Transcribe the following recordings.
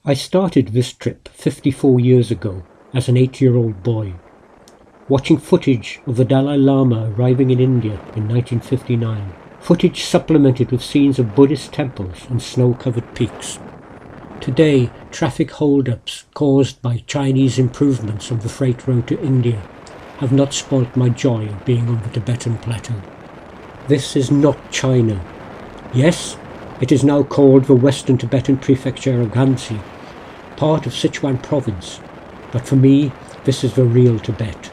I started this trip 54 years ago as an 8-year-old boy, watching footage of the Dalai Lama arriving in India in 1959, footage supplemented with scenes of Buddhist temples and snow-covered peaks. Today, traffic hold-ups caused by Chinese improvements of the freight road to India have not spoilt my joy of being on the Tibetan plateau. This is not China. Yes, it is now called the Western Tibetan Prefecture of Ghansi, part of Sichuan province, but for me this is the real Tibet.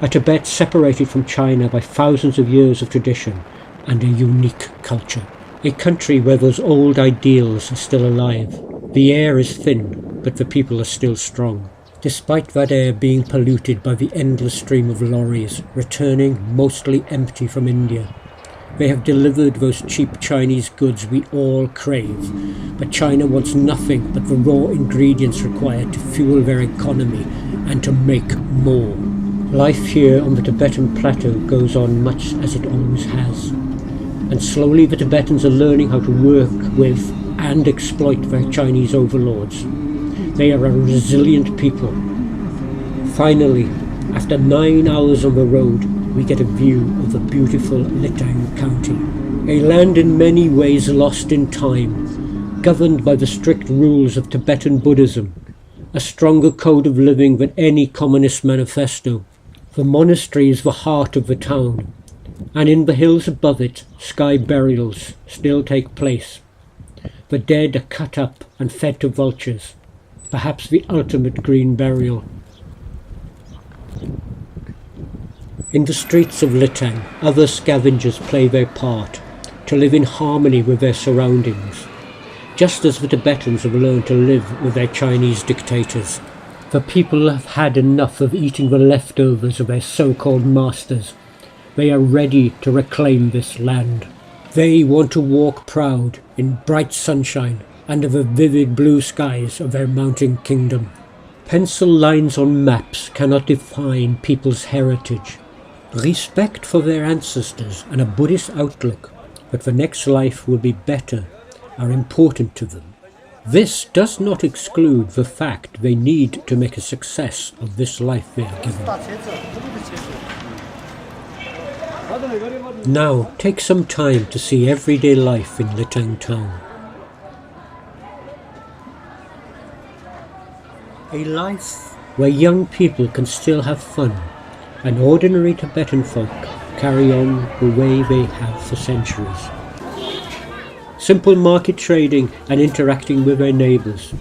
A Tibet separated from China by thousands of years of tradition and a unique culture. A country where those old ideals are still alive. The air is thin, but the people are still strong, despite that air being polluted by the endless stream of lorries returning mostly empty from India. They have delivered those cheap Chinese goods we all crave, but China wants nothing but the raw ingredients required to fuel their economy and to make more. Life here on the Tibetan plateau goes on much as it always has, and slowly the Tibetans are learning how to work with and exploit their Chinese overlords. They are a resilient people. Finally, after 9 hours on the road, we get a view of the beautiful Lithang county, a land in many ways lost in time, governed by the strict rules of Tibetan Buddhism, a stronger code of living than any communist manifesto. The monastery is the heart of the town, and in the hills above it, sky burials still take place. The dead are cut up and fed to vultures, perhaps the ultimate green burial. In the streets of Lithang, other scavengers play their part, to live in harmony with their surroundings, just as the Tibetans have learned to live with their Chinese dictators. The people have had enough of eating the leftovers of their so-called masters. They are ready to reclaim this land. They want to walk proud in bright sunshine under the vivid blue skies of their mountain kingdom. Pencil lines on maps cannot define people's heritage. Respect for their ancestors and a Buddhist outlook that the next life will be better are important to them. This does not exclude the fact they need to make a success of this life they are given. Now take some time to see everyday life in Lithang town. A life where young people can still have fun, and ordinary Tibetan folk carry on the way they have for centuries. Simple market trading and interacting with their neighbours.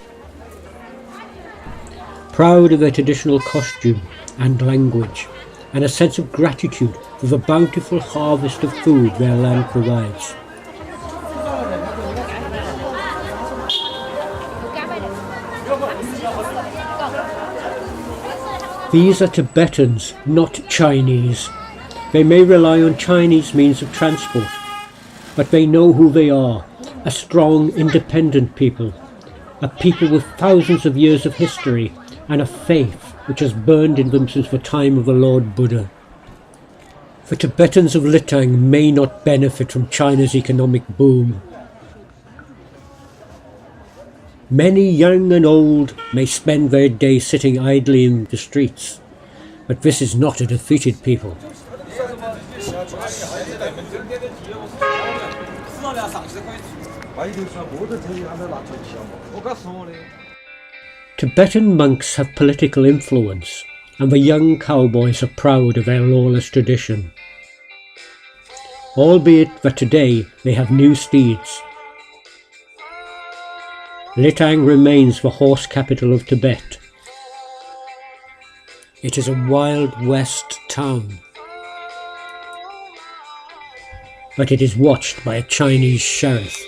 Proud of their traditional costume and language, and a sense of gratitude for the bountiful harvest of food their land provides. These are Tibetans, not Chinese. They may rely on Chinese means of transport, but they know who they are, a strong, independent people, a people with thousands of years of history and a faith which has burned in them since the time of the Lord Buddha. The Tibetans of Lithang may not benefit from China's economic boom. Many young and old may spend their days sitting idly in the streets, but this is not a defeated people. Tibetan monks have political influence, and the young cowboys are proud of their lawless tradition. Albeit that today they have new steeds. Lithang remains the horse capital of Tibet. It is a Wild West town, but it is watched by a Chinese sheriff.